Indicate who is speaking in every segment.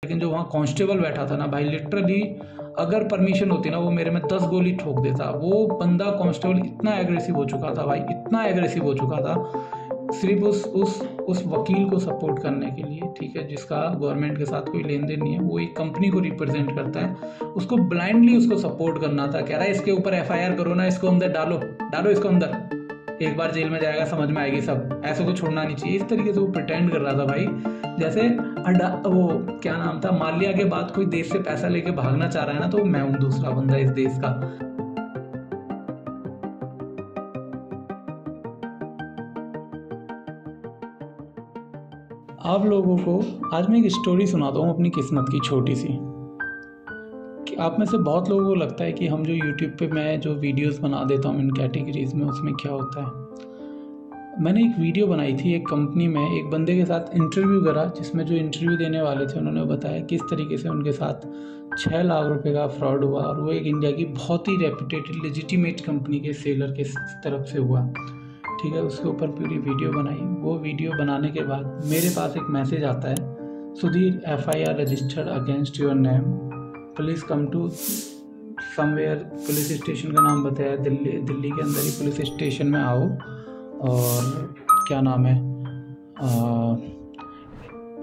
Speaker 1: लेकिन जो वहाँ कांस्टेबल बैठा था ना भाई, लिटरली अगर परमिशन होती ना वो मेरे में 10 गोली ठोक देता। वो बंदा कांस्टेबल इतना एग्रेसिव हो चुका था भाई, इतना एग्रेसिव हो चुका था, सिर्फ उस वकील को सपोर्ट करने के लिए, ठीक है, जिसका गवर्नमेंट के साथ कोई लेन देन नहीं है, वो एक कंपनी को रिप्रेजेंट करता है, उसको ब्लाइंडली उसको सपोर्ट करना था। कह रहा है इसके ऊपर FIR करो ना, इसको अंदर डालो, डालो इसको अंदर, एक बार जेल में जाएगा समझ में आएगी सब, ऐसे को छोड़ना नहीं चाहिए। इस तरीके से वो प्रिटेंड कर रहा था भाई, जैसे वो क्या नाम था, माल्या के बाद कोई देश से पैसा लेके भागना चाह रहा है ना, तो मैं हूँ दूसरा बंदा इस देश का। आप लोगों को आज मैं एक स्टोरी सुनाता हूँ अपनी किस्मत की, छोटी सी। कि आप में से बहुत लोगों को लगता है कि हम जो यूट्यूब पे मैं जो वीडियोस बना देता हूँ इन कैटेगरीज में, उसमें क्या होता है। मैंने एक वीडियो बनाई थी एक कंपनी में, एक बंदे के साथ इंटरव्यू करा, जिसमें जो इंटरव्यू देने वाले थे उन्होंने बताया किस तरीके से उनके साथ 6 लाख रुपए का फ्रॉड हुआ, और वो एक इंडिया की बहुत ही रेपुटेटेड लेजिटिमेट कंपनी के सेलर के तरफ से हुआ, ठीक है। उसके ऊपर पूरी वीडियो बनाई। वो वीडियो बनाने के बाद मेरे पास एक मैसेज आता है, Sudhir FIR registered against your name, please come to somewhere. Police station का नाम बताया, दिल्ली के अंदर ही पुलिस स्टेशन में आओ, और क्या नाम है,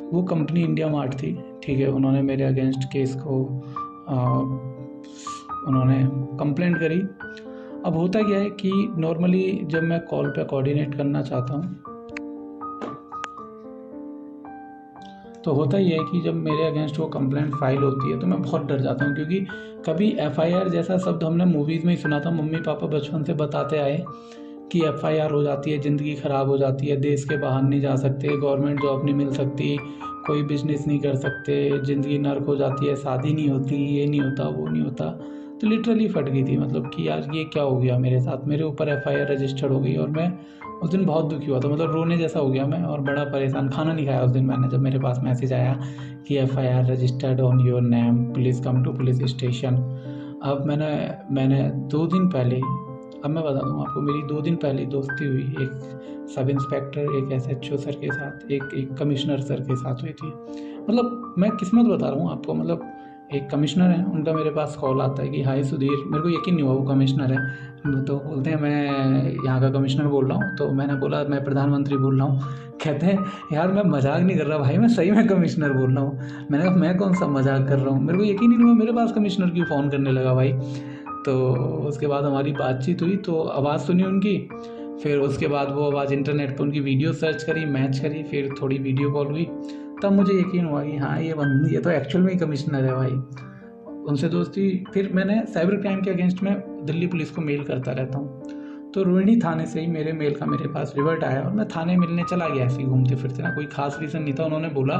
Speaker 1: वो कंपनी इंडिया मार्ट थी, ठीक है। उन्होंने मेरे अगेंस्ट केस को उन्होंने कंप्लेंट करी। अब होता क्या है कि नॉर्मली जब मैं कॉल पे कोऑर्डिनेट करना चाहता हूँ तो होता ही है कि जब मेरे अगेंस्ट वो कंप्लेंट फाइल होती है तो मैं बहुत डर जाता हूँ, क्योंकि कभी FIR जैसा शब्द हमने मूवीज़ में ही सुना था, मम्मी पापा बचपन से बताते आए कि FIR हो जाती है ज़िंदगी ख़राब हो जाती है, देश के बाहर नहीं जा सकते, गवर्नमेंट जॉब नहीं मिल सकती, कोई बिजनेस नहीं कर सकते, ज़िंदगी नर्क हो जाती है, शादी नहीं होती, ये नहीं होता, वो नहीं होता। तो लिटरली फट गई थी, मतलब कि यार ये क्या हो गया मेरे साथ, मेरे ऊपर FIR रजिस्टर्ड हो गई। और मैं उस दिन बहुत दुखी हुआ था, मतलब रोने जैसा हो गया मैं, और बड़ा परेशान, खाना नहीं खाया उस दिन मैंने, जब मेरे पास मैसेज आया कि FIR registered on your name, please come to police station. अब मैंने 2 दिन पहले, अब मैं बता दूँ आपको, मेरी 2 दिन पहले दोस्ती हुई एक सब इंस्पेक्टर, एक SHO सर के साथ, एक कमिश्नर सर के साथ हुई थी। मतलब मैं किस्मत बता रहा हूँ आपको, मतलब एक कमिश्नर है, उनका मेरे पास कॉल आता है कि हाय सुधीर, मेरे को यकीन नहीं हुआ वो कमिश्नर है, तो बोलते हैं मैं यहाँ का कमिश्नर बोल रहा हूँ। तो मैंने बोला मैं प्रधानमंत्री बोल रहा हूँ। कहते हैं यार मैं मजाक नहीं कर रहा भाई, मैं सही में कमिश्नर बोल रहा हूँ। मैंने कहा मैं कौन सा मजाक कर रहा हूँ, मेरे को यकीन ही नहीं हुआ, मेरे पास कमिश्नर क्यों फ़ोन करने लगा भाई। तो उसके बाद हमारी बातचीत हुई, तो आवाज़ सुनी उनकी, फिर उसके बाद वो आवाज़ इंटरनेट पर उनकी वीडियो सर्च करी, मैच करी, फिर थोड़ी वीडियो कॉल हुई, तब मुझे यकीन हुआ कि हाँ ये तो एक्चुअल में ही कमिश्नर है भाई। उनसे दोस्ती, फिर मैंने साइबर क्राइम के अगेंस्ट में दिल्ली पुलिस को मेल करता रहता हूँ, तो रोहिणी थाने से ही मेरे मेल का मेरे पास रिवर्ट आया, और मैं थाने मिलने चला गया ऐसे ही घूमते फिरते ना, कोई खास रीज़न नहीं था। उन्होंने बोला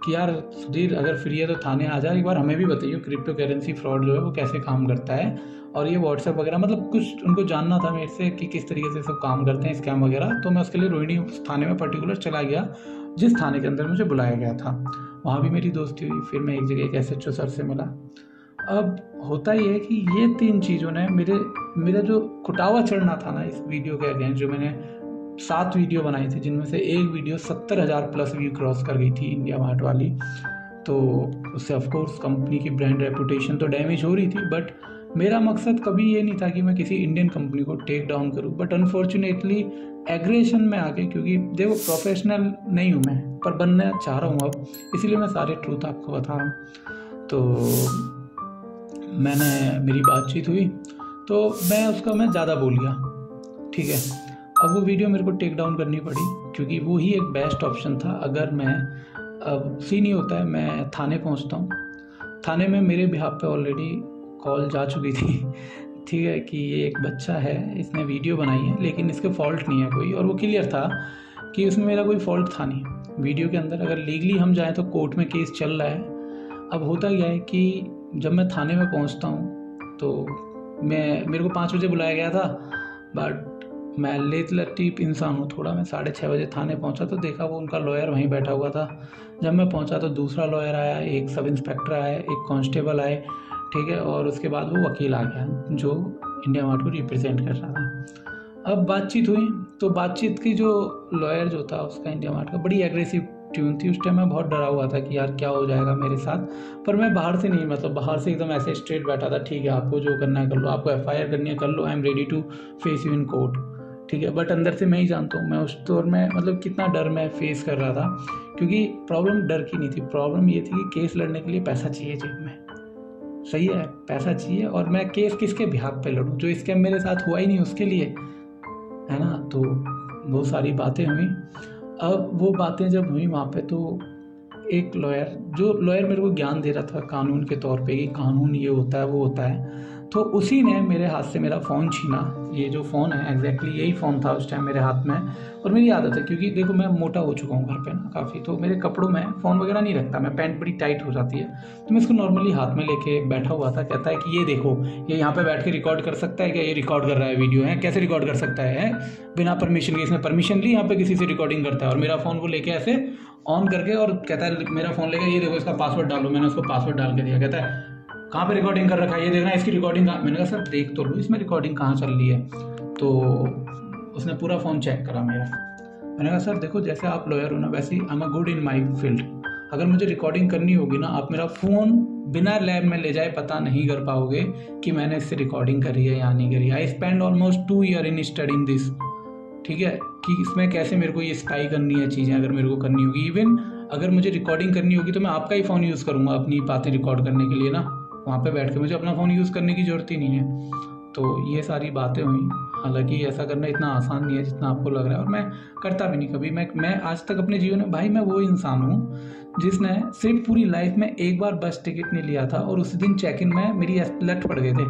Speaker 1: कि यार सुधीर अगर फ्री है तो थाने आ जा, एक बार हमें भी बताइए क्रिप्टो करेंसी फ्रॉड जो है वो कैसे काम करता है, और ये व्हाट्सएप वगैरह, मतलब कुछ उनको जानना था मेरे से कि किस तरीके से सब काम करते हैं, स्कैम वगैरह। तो मैं उसके लिए रोहिणी थाने में पर्टिकुलर चला गया, जिस थाने के अंदर मुझे बुलाया गया था। वहाँ भी मेरी दोस्ती हुई, फिर मैं एक जगह एक SHO सर से मिला। अब होता ही है कि ये 3 चीज़ों ने मेरा जो कुटावा चढ़ना था ना इस वीडियो के अगेंस्ट, जो मैंने 7 वीडियो बनाई थी, जिनमें से एक वीडियो 70,000 प्लस व्यू क्रॉस कर गई थी, इंडिया मार्ट वाली, तो उससे ऑफकोर्स कंपनी की ब्रांड रेपुटेशन तो डैमेज हो रही थी। बट मेरा मकसद कभी ये नहीं था कि मैं किसी इंडियन कंपनी को टेक डाउन करूं, बट अनफॉर्चुनेटली एग्रेशन में आके, क्योंकि देखो प्रोफेशनल नहीं हूं मैं, पर बनना चाह रहा हूं अब, इसीलिए मैं सारे ट्रूथ आपको बता रहा हूँ। तो मेरी बातचीत हुई, तो मैं ज़्यादा बोल गया, ठीक है। अब वो वीडियो मेरे को टेक डाउन करनी पड़ी, क्योंकि वो ही एक बेस्ट ऑप्शन था। अगर मैं, अब सीन ही होता है, मैं थाने पहुंचता हूँ, थाने में मेरे बिहाफ पे ऑलरेडी कॉल जा चुकी थी, ठीक है, कि ये एक बच्चा है, इसने वीडियो बनाई है, लेकिन इसके फॉल्ट नहीं है कोई, और वो क्लियर था कि उसमें मेरा कोई फॉल्ट था नहीं। वीडियो के अंदर अगर लीगली हम जाएँ तो कोर्ट में केस चल रहा है। अब होता क्या है कि जब मैं थाने में पहुंचता हूं तो मेरे को 5 बजे बुलाया गया था, बट मैं लेट लतीफ़ इंसान हूँ थोड़ा, मैं 6:30 बजे थाने पहुंचा तो देखा वो उनका लॉयर वहीं बैठा हुआ था। जब मैं पहुंचा तो दूसरा लॉयर आया, एक सब इंस्पेक्टर आया, एक कांस्टेबल आए, ठीक है, और उसके बाद वो वकील आ गया जो इंडिया मार्ट को रिप्रेजेंट कर रहा था। अब बातचीत हुई, तो बातचीत की जो लॉयर जो था उसका, इंडिया मार्ट का, बड़ी एग्रेसिव ट्यून थी, उस टाइम मैं बहुत डरा हुआ था कि यार क्या हो जाएगा मेरे साथ। पर मैं बाहर से नहीं, मतलब बाहर से एकदम ऐसे स्ट्रेट बैठा था, ठीक है आपको जो करना है कर लो, आपको FIR करनी है कर लो, I am ready to face you in court, ठीक है। बट अंदर से मैं ही जानता हूँ मैं उस दौर में मतलब कितना डर मैं फेस कर रहा था, क्योंकि प्रॉब्लम डर की नहीं थी, प्रॉब्लम ये थी कि केस लड़ने के लिए पैसा चाहिए जेब में, सही है, पैसा चाहिए, और मैं केस किसके बिहाफ पे लड़ूं, जो स्कैम मेरे साथ हुआ ही नहीं उसके लिए, है ना। तो वो सारी बातें हुई। अब वो बातें जब हुई वहाँ पे, तो एक लॉयर मेरे को ज्ञान दे रहा था कानून के तौर पे कि कानून ये होता है वो होता है, तो उसी ने मेरे हाथ से मेरा फ़ोन छीना। ये जो फ़ोन है एग्जैक्टली यही फ़ोन था उस टाइम मेरे हाथ में। और मेरी आदत है, क्योंकि देखो मैं मोटा हो चुका हूँ घर पे ना काफ़ी, तो मेरे कपड़ों में फ़ोन वगैरह नहीं रखता मैं, पैंट बड़ी टाइट हो जाती है, तो मैं इसको नॉर्मली हाथ में लेके बैठा हुआ था। कहता है कि ये देखो, ये यहाँ पे बैठ के रिकॉर्ड कर सकता है क्या, ये रिकॉर्ड कर रहा है वीडियो है, कैसे रिकॉर्ड कर सकता है बिना परमिशन के, इसने परमिशन ली यहाँ पे किसी से रिकॉर्डिंग करता है। और मेरा फ़ोन वो लेके ऐसे ऑन करके और कहता है मेरा फ़ोन लेकर, ये देखो इसका पासवर्ड डालो, मैंने उसको पासवर्ड डाल के दिया, कहता है कहाँ पे रिकॉर्डिंग कर रखा है, ये देखना इसकी रिकॉर्डिंग कहाँ। मैंने कहा सर देख तो लो इसमें रिकॉर्डिंग कहाँ चल रही है। तो उसने पूरा फ़ोन चेक करा मेरा। मैंने कहा सर देखो जैसे आप लॉयर हो ना, वैसे ही I am good in my field, अगर मुझे रिकॉर्डिंग करनी होगी ना, आप मेरा फ़ोन बिना लैब में ले जाए पता नहीं कर पाओगे कि मैंने इससे रिकॉर्डिंग करी है या नहीं करी। I spend almost 2 years in studying this, ठीक है, कि इसमें कैसे मेरे को ये स्पाई करनी है चीज़ें, अगर मेरे को करनी होगी। इवन अगर मुझे रिकॉर्डिंग करनी होगी तो मैं आपका ही फ़ोन यूज़ करूँगा अपनी बातें रिकॉर्ड करने के लिए ना, वहाँ पे बैठ के मुझे अपना फ़ोन यूज़ करने की ज़रूरत ही नहीं है। तो ये सारी बातें हुई। हालांकि ऐसा करना इतना आसान नहीं है जितना आपको लग रहा है, और मैं करता भी नहीं कभी। मैं आज तक अपने जीवन में भाई मैं वो इंसान हूँ जिसने सिर्फ पूरी लाइफ में एक बार बस टिकट नहीं लिया था, और उस दिन चेक इन में मेरी लट पड़ गए थे,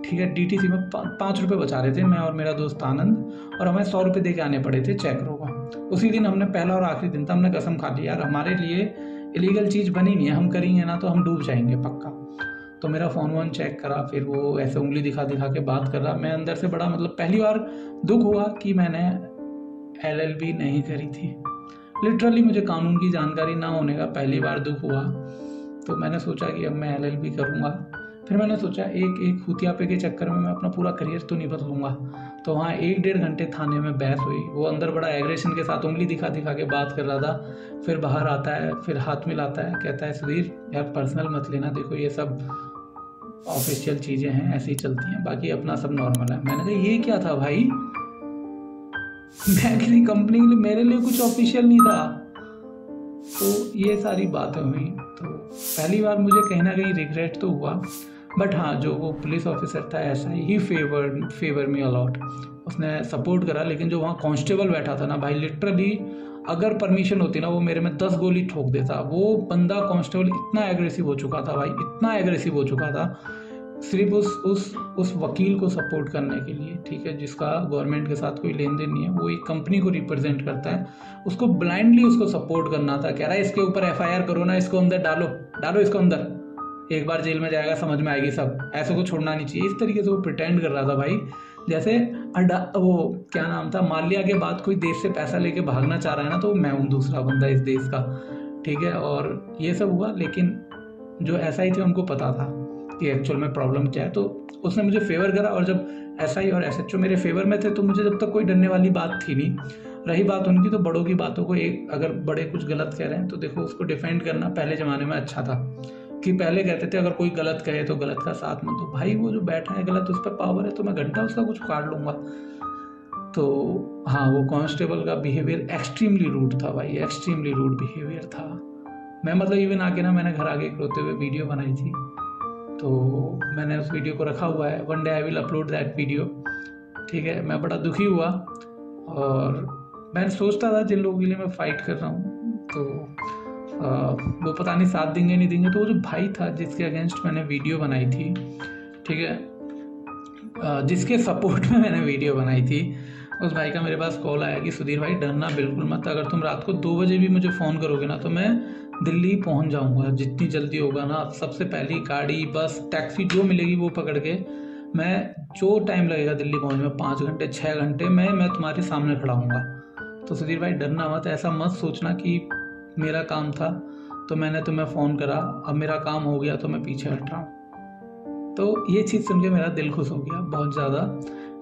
Speaker 1: ठीक है। DTC में 5 रुपये बचा रहे थे मैं और मेरा दोस्त आनंद, और हमें 100 रुपये दे के आने पड़े थे चेकरों का। उसी दिन हमने पहला और आखिरी दिन था, हमने कसम खा ली यार हमारे लिए इलीगल चीज़ बनी नहीं है, हम करेंगे ना तो हम डूब जाएंगे पक्का। तो मेरा फ़ोन चेक करा, फिर वो ऐसे उंगली दिखा दिखा के बात कर रहा। मैं अंदर से बड़ा मतलब पहली बार दुख हुआ कि मैंने LLB नहीं करी थी। लिटरली मुझे कानून की जानकारी ना होने का पहली बार दुख हुआ। तो मैंने सोचा कि अब मैं LLB करूँगा। फिर मैंने सोचा एक हुतियापे के चक्कर में मैं अपना पूरा करियर तो नहीं बदलूंगा। तो वहाँ 1-1.5 घंटे थाने में बहस हुई। वो अंदर बड़ा एग्रेशन के साथ उंगली दिखा दिखा के बात कर रहा था। फिर बाहर आता है, फिर हाथ मिलाता है, कहता है सुधीर यार पर्सनल मत लेना, देखो ये सब ऑफिशियल चीज़ें हैं, ऐसी चलती हैं, बाकी अपना सब नॉर्मल है। मैंने कहा ये क्या था भाई, मैं किसी कंपनी के लिए, मेरे लिए कुछ ऑफिशियल नहीं था। तो ये सारी बातें हुई। तो पहली बार मुझे कहीं ना कहीं रिग्रेट तो हुआ, बट हाँ जो वो पुलिस ऑफिसर था ऐसा ही फेवर मी अलॉट, उसने सपोर्ट करा। लेकिन जो वहाँ कांस्टेबल बैठा था ना भाई, लिटरली अगर परमिशन होती ना वो मेरे में 10 गोली ठोक देता। वो बंदा कांस्टेबल इतना एग्रेसिव हो चुका था भाई, इतना एग्रेसिव हो चुका था, सिर्फ उस वकील को सपोर्ट करने के लिए, ठीक है, जिसका गवर्नमेंट के साथ कोई लेन देन नहीं है, वो एक कंपनी को रिप्रेजेंट करता है, उसको ब्लाइंडली उसको सपोर्ट करना था। कह रहा है इसके ऊपर FIR करो ना, इसको अंदर डालो इसको अंदर, एक बार जेल में जाएगा समझ में आएगी सब, ऐसे को छोड़ना नहीं चाहिए। इस तरीके से वो प्रिटेंड कर रहा था भाई, जैसे वो क्या नाम था, माल्या के बाद कोई देश से पैसा लेके भागना चाह रहा है ना, तो मैं हूँ दूसरा बंदा इस देश का, ठीक है। और ये सब हुआ, लेकिन जो SI थे उनको पता था कि एक्चुअल में प्रॉब्लम क्या है, तो उसने मुझे फेवर करा। और जब SI और SHO मेरे फेवर में थे तो मुझे जब तक कोई डरने वाली बात थी नहीं। रही बात उनकी, तो बड़ों की बातों को, एक अगर बड़े कुछ गलत कह रहे हैं तो देखो उसको डिफेंड करना पहले ज़माने में अच्छा था, कि पहले कहते थे अगर कोई गलत कहे तो गलत का साथ मत दो। भाई वो जो बैठा है गलत, उस पर पावर है, तो मैं घंटा उसका कुछ काट लूँगा। तो हाँ वो कांस्टेबल का बिहेवियर एक्सट्रीमली रूड था भाई, एक्सट्रीमली रूड बिहेवियर था। मैं मतलब इवन आके ना, मैंने घर आके रोते हुए वीडियो बनाई थी, तो मैंने उस वीडियो को रखा हुआ है, one day I will upload that video, ठीक है। मैं बड़ा दुखी हुआ, और मैं सोचता था जिन लोगों के लिए मैं फ़ाइट कर रहा हूँ तो वो पता नहीं साथ देंगे नहीं देंगे। तो वो जो भाई था जिसके अगेंस्ट मैंने वीडियो बनाई थी, ठीक है, जिसके सपोर्ट में मैंने वीडियो बनाई थी, उस भाई का मेरे पास कॉल आया कि सुधीर भाई डरना बिल्कुल मत, अगर तुम रात को 2 बजे भी मुझे फ़ोन करोगे ना तो मैं दिल्ली पहुंच जाऊंगा, जितनी जल्दी होगा ना, सबसे पहली गाड़ी बस टैक्सी जो मिलेगी वो पकड़ के, मैं जो टाइम लगेगा दिल्ली पहुंचने में 5 घंटे 6 घंटे में मैं तुम्हारे सामने खड़ा हूँगा। तो सुधीर भाई डरना मत, ऐसा मत सोचना कि मेरा काम था तो मैंने तुम्हें फ़ोन करा, अब मेरा काम हो गया तो मैं पीछे हट रहा हूँ। तो ये चीज़ सुन के मेरा दिल खुश हो गया बहुत ज़्यादा।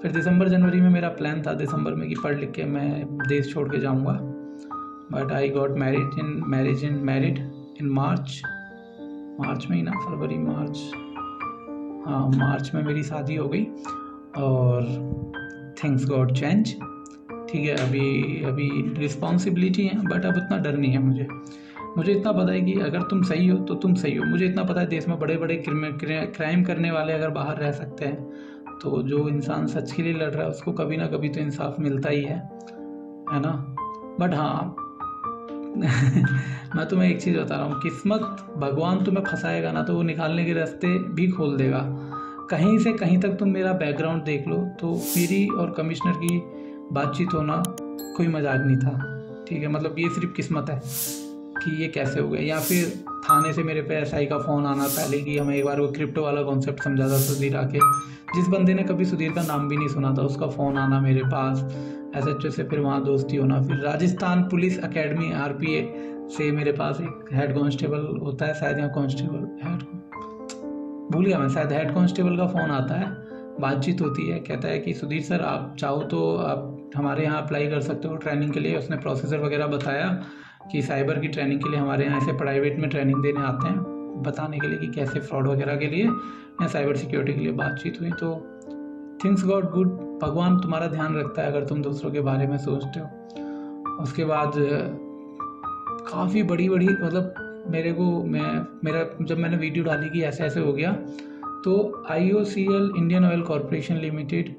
Speaker 1: फिर दिसंबर जनवरी में मेरा प्लान था दिसंबर में कि पढ़ लिख के मैं देश छोड़ के जाऊँगा, but I got married in March में ही ना, फरवरी मार्च, हाँ मार्च में मेरी शादी हो गई और थिंग्स गॉट चेंज। ठीक है, अभी रिस्पॉन्सिबिलिटी है, बट अब उतना डर नहीं है मुझे इतना पता है कि अगर तुम सही हो तो तुम सही हो। मुझे इतना पता है देश में बड़े बड़े क्राइम करने वाले अगर बाहर रह सकते हैं तो जो इंसान सच के लिए लड़ रहा है उसको कभी ना कभी तो इंसाफ मिलता ही है ना। बट हाँ मैं तुम्हें एक चीज़ बता रहा हूँ, किस्मत, भगवान तुम्हें फंसाएगा ना तो वो निकालने के रास्ते भी खोल देगा। कहीं से कहीं तक तुम मेरा बैकग्राउंड देख लो तो मेरी और कमिश्नर की बातचीत होना कोई मजाक नहीं था। ठीक है, मतलब ये सिर्फ किस्मत है कि ये कैसे हो गया। या फिर थाने से मेरे पे SI का फ़ोन आना पहले कि हमें एक बार वो क्रिप्टो वाला कॉन्सेप्ट समझा था सुधीर आके, जिस बंदे ने कभी सुधीर का नाम भी नहीं सुना था उसका फ़ोन आना मेरे पास, SHO से फिर वहाँ दोस्ती होना, फिर राजस्थान पुलिस अकेडमी RPA से मेरे पास एक हेड कांस्टेबल होता है शायद, यहाँ कांस्टेबल हेड भूल गया मैं, शायद हेड कांस्टेबल का फ़ोन आता है, बातचीत होती है, कहता है कि सुधीर सर आप चाहो तो आप हमारे यहाँ अप्लाई कर सकते हो ट्रेनिंग के लिए। उसने प्रोसीजर वगैरह बताया कि साइबर की ट्रेनिंग के लिए हमारे यहाँ ऐसे प्राइवेट में ट्रेनिंग देने आते हैं, बताने के लिए कि कैसे फ्रॉड वगैरह के लिए या साइबर सिक्योरिटी के लिए बातचीत हुई। तो थिंग्स गॉट गुड, भगवान तुम्हारा ध्यान रखता है अगर तुम दूसरों के बारे में सोचते हो। उसके बाद काफ़ी बड़ी मतलब मेरे को मेरा जब मैंने वीडियो डाली कि ऐसे ऐसे हो गया तो IOCL Indian oil corporation limited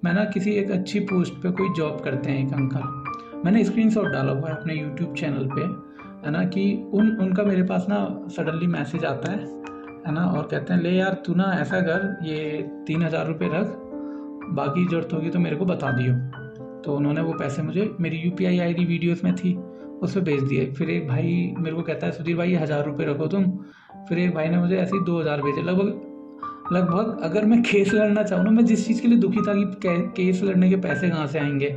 Speaker 1: मैं ना किसी एक अच्छी पोस्ट पे कोई जॉब करते हैं एक अंकल, मैंने स्क्रीनशॉट डाला हुआ है अपने यूट्यूब चैनल पे, है ना, कि उनका मेरे पास ना सडनली मैसेज आता है ना, और कहते हैं ले यार तू ना ऐसा कर, ये 3,000 रुपये रख, बाकी जरूरत होगी तो मेरे को बता दियो। तो उन्होंने वो पैसे मुझे मेरी UPI ID वीडियोस में थी उस पर भेज दिए। फिर एक भाई मेरे को कहता है सुधीर भाई 1,000 रुपये रखो तुम। फिर एक भाई ने मुझे ऐसे ही 2,000 भेजे। लगभग अगर मैं केस लड़ना चाहूँ ना, मैं जिस चीज़ के लिए दुखी था कि केस लड़ने के पैसे कहाँ से आएंगे,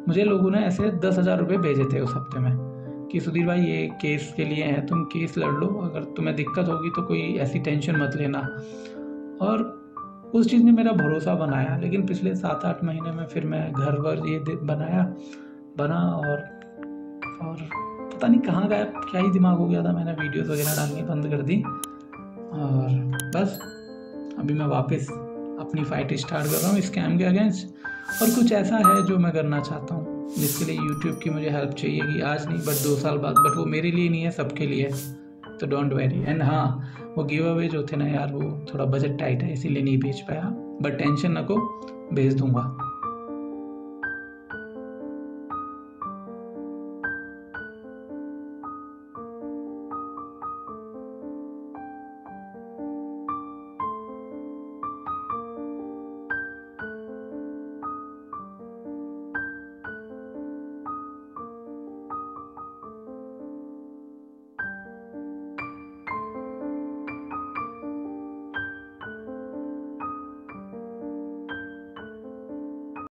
Speaker 1: मुझे लोगों ने ऐसे 10,000 रुपये भेजे थे उस हफ्ते में कि सुधीर भाई ये केस के लिए है, तुम केस लड़ लो, अगर तुम्हें दिक्कत होगी तो कोई ऐसी टेंशन मत लेना। और उस चीज़ ने मेरा भरोसा बनाया। लेकिन पिछले 7-8 महीने में फिर मैं घर वर ये बना और पता नहीं कहाँ गया, क्या ही दिमाग हो गया था, मैंने वीडियोस वगैरह डालनी बंद कर दी और बस अभी मैं वापस अपनी फाइट स्टार्ट कर रहा हूँ स्कैम के अगेंस्ट। और कुछ ऐसा है जो मैं करना चाहता हूँ जिसके लिए यूट्यूब की मुझे हेल्प चाहिए, कि आज नहीं बट 2 साल बाद, बट वो मेरे लिए नहीं है, सबके लिए, तो डोंट वेरी। एंड हाँ, वो गिव अवे जो थे ना यार, वो थोड़ा बजट टाइट है इसीलिए नहीं भेज पाया, बट टेंशन न को, भेज दूंगा।